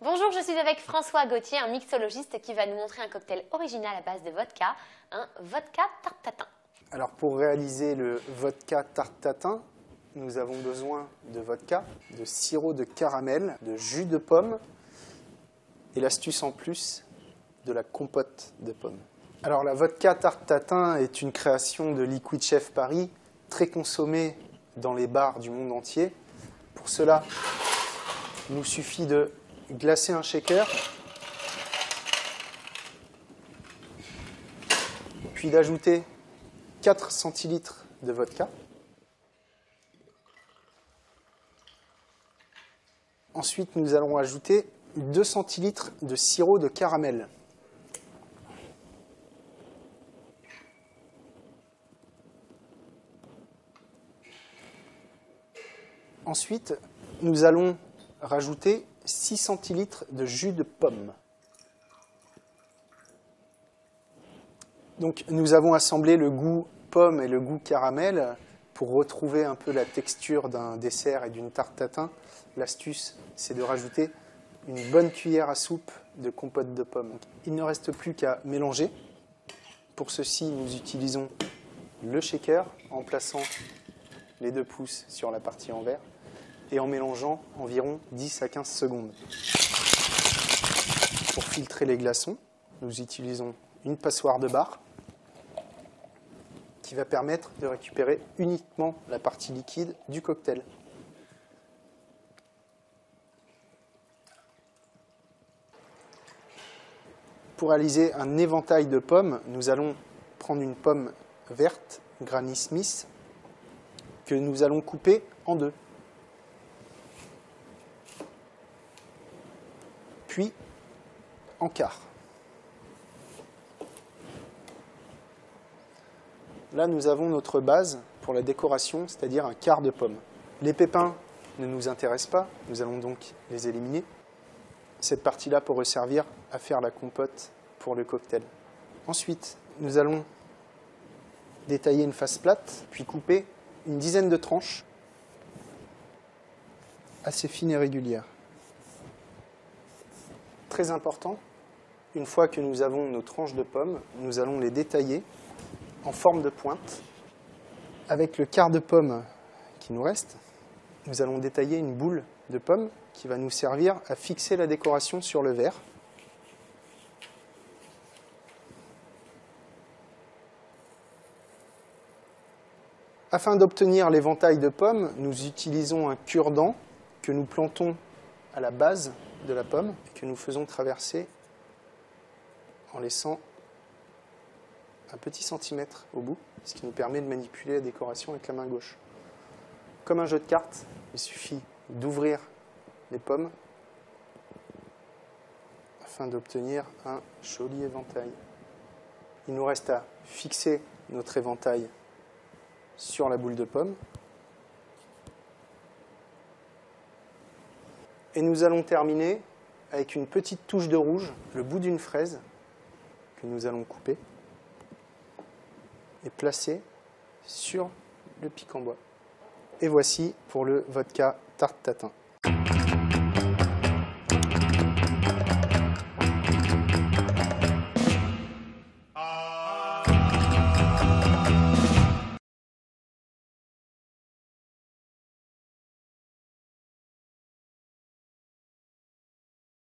Bonjour, je suis avec François Gauthier, un mixologiste qui va nous montrer un cocktail original à base de vodka, un vodka tarte tatin. Alors pour réaliser le vodka tarte tatin, nous avons besoin de vodka, de sirop de caramel, de jus de pomme et l'astuce en plus, de la compote de pommes. Alors la vodka tarte tatin est une création de Liquid Chef Paris, très consommée dans les bars du monde entier. Pour cela, il nous suffit de glacer un shaker, puis d'ajouter 4 centilitres de vodka. Ensuite, nous allons ajouter 2 centilitres de sirop de caramel. Ensuite, nous allons rajouter 6 centilitres de jus de pomme. Donc, nous avons assemblé le goût pomme et le goût caramel pour retrouver un peu la texture d'un dessert et d'une tarte tatin. L'astuce, c'est de rajouter une bonne cuillère à soupe de compote de pommes. Il ne reste plus qu'à mélanger. Pour ceci, nous utilisons le shaker en plaçant les 2 pouces sur la partie en verre et en mélangeant environ 10 à 15 secondes. Pour filtrer les glaçons, nous utilisons une passoire de bar qui va permettre de récupérer uniquement la partie liquide du cocktail. Pour réaliser un éventail de pommes, nous allons prendre une pomme verte, Granny Smith, que nous allons couper en 2. Puis en quart. Là, nous avons notre base pour la décoration, c'est-à-dire un quart de pomme. Les pépins ne nous intéressent pas, nous allons donc les éliminer. Cette partie-là pourrait servir à faire la compote pour le cocktail. Ensuite, nous allons détailler une face plate, puis couper une dizaine de tranches assez fines et régulières. Très important, une fois que nous avons nos tranches de pommes, nous allons les détailler en forme de pointe. Avec le quart de pomme qui nous reste, nous allons détailler une boule de pomme qui va nous servir à fixer la décoration sur le verre. Afin d'obtenir l'éventail de pommes, nous utilisons un cure-dent que nous plantons à la base de la pomme et que nous faisons traverser en laissant un petit centimètre au bout, ce qui nous permet de manipuler la décoration avec la main gauche. Comme un jeu de cartes, il suffit d'ouvrir les pommes afin d'obtenir un joli éventail. Il nous reste à fixer notre éventail sur la boule de pomme. Et nous allons terminer avec une petite touche de rouge, le bout d'une fraise que nous allons couper et placer sur le pic en bois. Et voici pour le vodka tarte tatin.